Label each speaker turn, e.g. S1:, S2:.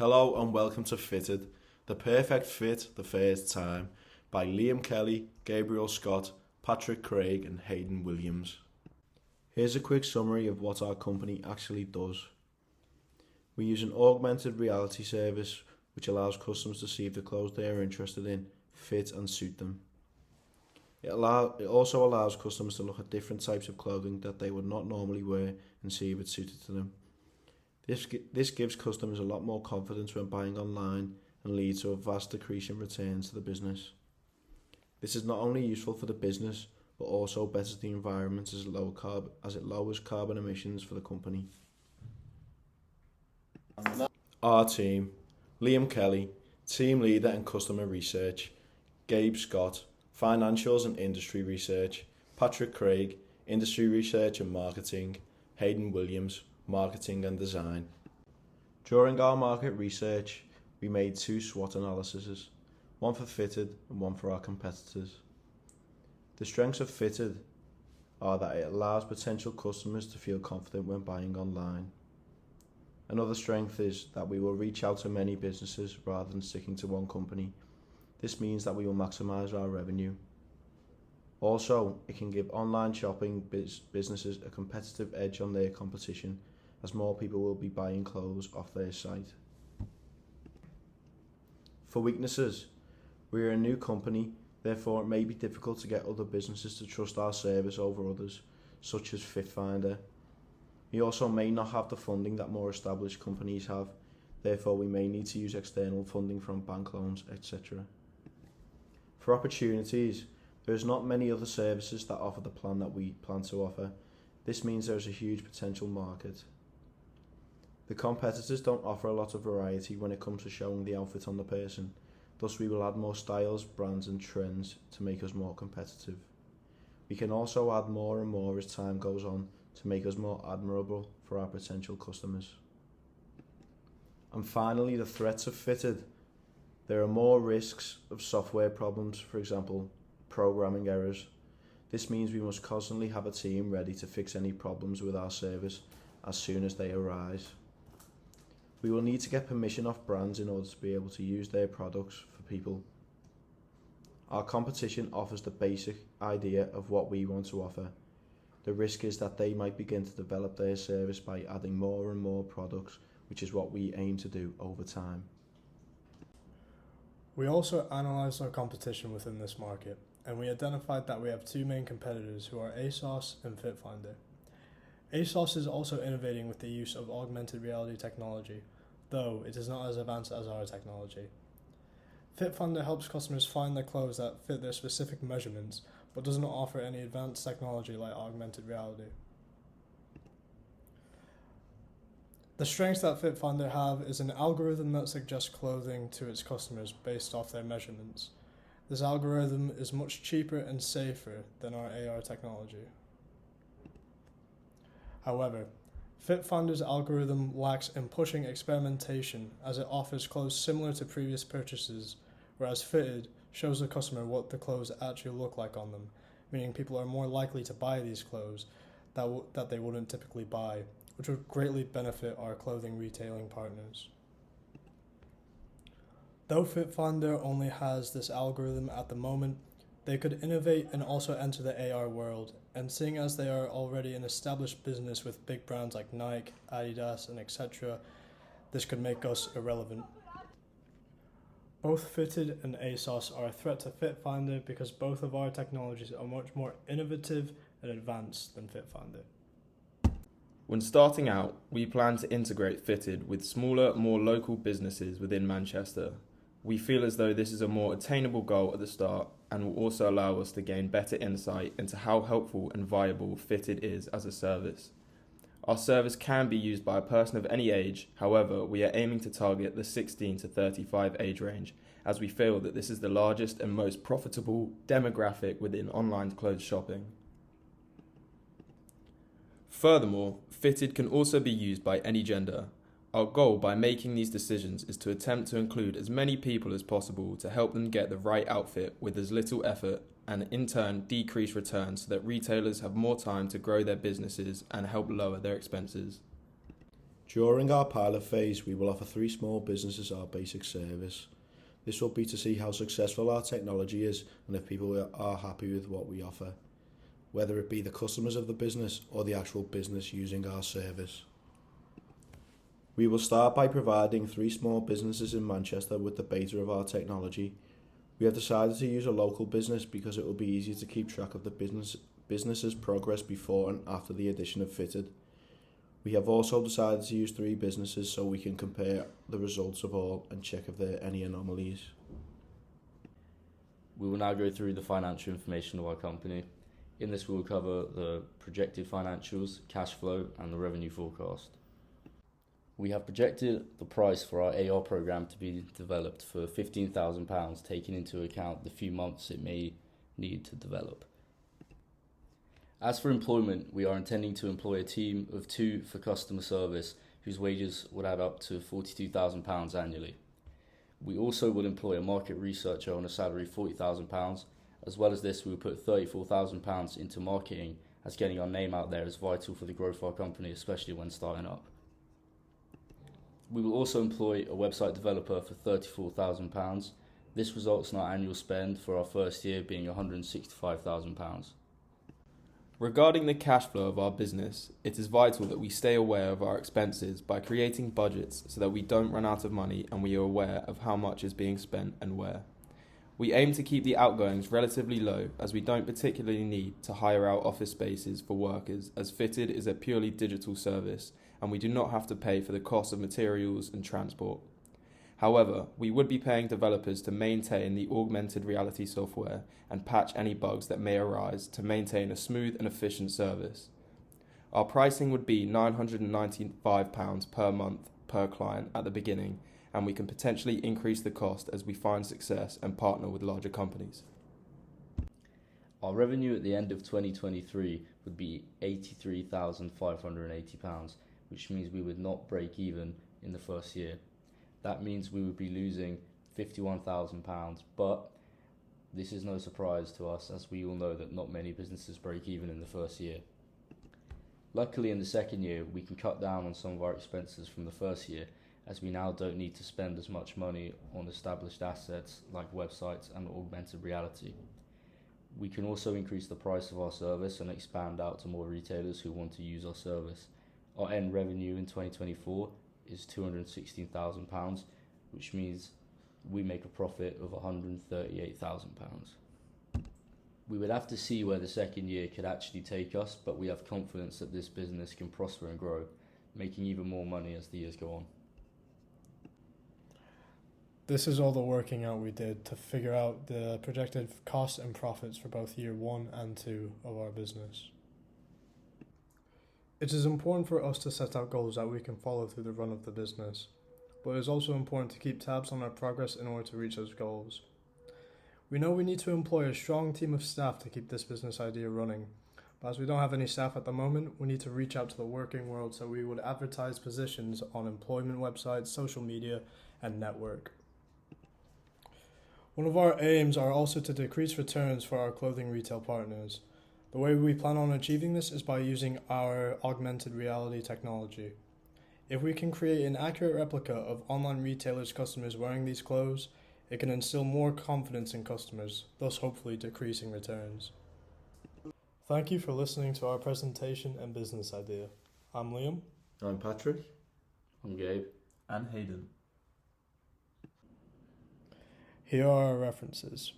S1: Hello and welcome to Fitted, the perfect fit the first time, by Liam Kelly, Gabriel Scott, Patrick Craig and Haydn Williams. Here's a quick summary of what our company actually does. We use an augmented reality service which allows customers to see if the clothes they are interested in fit and suit them. It also allows customers to look at different types of clothing that they would not normally wear and see if it's suited to them. This gives customers a lot more confidence when buying online and leads to a vast decrease in returns to the business. This is not only useful for the business, but also betters the environment as it lowers carbon emissions for the company. Our team: Liam Kelly, Team Leader and Customer Research; Gabe Scott, Financials and Industry Research; Patrick Craig, Industry Research and Marketing; Haydn Williams, Marketing and Design. During our market research, we made 2 SWOT analyses, one for Fitted and one for our competitors. The strengths of Fitted are that it allows potential customers to feel confident when buying online. Another strength is that we will reach out to many businesses rather than sticking to one company. This means that we will maximise our revenue. Also, it can give online shopping businesses a competitive edge on their competition, as more people will be buying clothes off their site. For weaknesses, we are a new company, therefore it may be difficult to get other businesses to trust our service over others, such as FitFinder. We also may not have the funding that more established companies have, therefore we may need to use external funding from bank loans, etc. For opportunities, there is not many other services that offer the plan that we plan to offer. This means there is a huge potential market. The competitors don't offer a lot of variety when it comes to showing the outfit on the person, thus we will add more styles, brands and trends to make us more competitive. We can also add more and more as time goes on to make us more admirable for our potential customers. And finally, the threats of Fitted. There are more risks of software problems, for example, programming errors. This means we must constantly have a team ready to fix any problems with our service as soon as they arise. We will need to get permission off brands in order to be able to use their products for people. Our competition offers the basic idea of what we want to offer. The risk is that they might begin to develop their service by adding more and more products, which is what we aim to do over time.
S2: We also analysed our competition within this market, and we identified that we have 2 main competitors who are ASOS and FitFinder. ASOS is also innovating with the use of augmented reality technology, though it is not as advanced as our technology. FitFinder helps customers find the clothes that fit their specific measurements, but does not offer any advanced technology like augmented reality. The strengths that FitFinder have is an algorithm that suggests clothing to its customers based off their measurements. This algorithm is much cheaper and safer than our AR technology. However, FitFinder's algorithm lacks in pushing experimentation, as it offers clothes similar to previous purchases, whereas Fitted shows the customer what the clothes actually look like on them, meaning people are more likely to buy these clothes that they wouldn't typically buy, which would greatly benefit our clothing retailing partners. Though FitFinder only has this algorithm at the moment, they could innovate and also enter the AR world, and seeing as they are already an established business with big brands like Nike, Adidas and etc., this could make us irrelevant. Both Fitted and ASOS are a threat to FitFinder because both of our technologies are much more innovative and advanced than FitFinder.
S3: When starting out, we plan to integrate Fitted with smaller, more local businesses within Manchester. We feel as though this is a more attainable goal at the start and will also allow us to gain better insight into how helpful and viable Fitted is as a service. Our service can be used by a person of any age, however, we are aiming to target the 16 to 35 age range, as we feel that this is the largest and most profitable demographic within online clothes shopping. Furthermore, Fitted can also be used by any gender. Our goal by making these decisions is to attempt to include as many people as possible to help them get the right outfit with as little effort and in turn decrease returns so that retailers have more time to grow their businesses and help lower their expenses.
S1: During our pilot phase, we will offer 3 small businesses our basic service. This will be to see how successful our technology is and if people are happy with what we offer, whether it be the customers of the business or the actual business using our service. We will start by providing 3 small businesses in Manchester with the beta of our technology. We have decided to use a local business because it will be easier to keep track of the business's progress before and after the addition of Fitted. We have also decided to use 3 businesses so we can compare the results of all and check if there are any anomalies.
S4: We will now go through the financial information of our company. In this we will cover the projected financials, cash flow and the revenue forecast. We have projected the price for our AR program to be developed for £15,000, taking into account the few months it may need to develop. As for employment, we are intending to employ a team of 2 for customer service, whose wages would add up to £42,000 annually. We also will employ a market researcher on a salary of £40,000. As well as this, we will put £34,000 into marketing, as getting our name out there is vital for the growth of our company, especially when starting up. We will also employ a website developer for £34,000. This results in our annual spend for our first year being £165,000.
S3: Regarding the cash flow of our business, it is vital that we stay aware of our expenses by creating budgets so that we don't run out of money and we are aware of how much is being spent and where. We aim to keep the outgoings relatively low, as we don't particularly need to hire out office spaces for workers, as Fitted is a purely digital service and we do not have to pay for the cost of materials and transport. However, we would be paying developers to maintain the augmented reality software and patch any bugs that may arise to maintain a smooth and efficient service. Our pricing would be £995 per month per client at the beginning, and we can potentially increase the cost as we find success and partner with larger companies.
S4: Our revenue at the end of 2023 would be £83,580, which means we would not break even in the first year. That means we would be losing £51,000, but this is no surprise to us, as we all know that not many businesses break even in the first year. Luckily, in the second year, we can cut down on some of our expenses from the first year, as we now don't need to spend as much money on established assets like websites and augmented reality. We can also increase the price of our service and expand out to more retailers who want to use our service. Our end revenue in 2024 is £216,000, which means we make a profit of £138,000. We would have to see where the second year could actually take us, but we have confidence that this business can prosper and grow, making even more money as the years go on.
S2: This is all the working out we did to figure out the projected costs and profits for both year 1 and 2 of our business. It is important for us to set out goals that we can follow through the run of the business, but it is also important to keep tabs on our progress in order to reach those goals. We know we need to employ a strong team of staff to keep this business idea running, but as we don't have any staff at the moment, we need to reach out to the working world, so we would advertise positions on employment websites, social media, and network. One of our aims are also to decrease returns for our clothing retail partners. The way we plan on achieving this is by using our augmented reality technology. If we can create an accurate replica of online retailers' customers wearing these clothes, it can instill more confidence in customers, thus hopefully decreasing returns. Thank you for listening to our presentation and business idea. I'm Liam.
S1: I'm Patrick.
S4: I'm Gabe.
S3: And Haydn.
S2: Here are our references.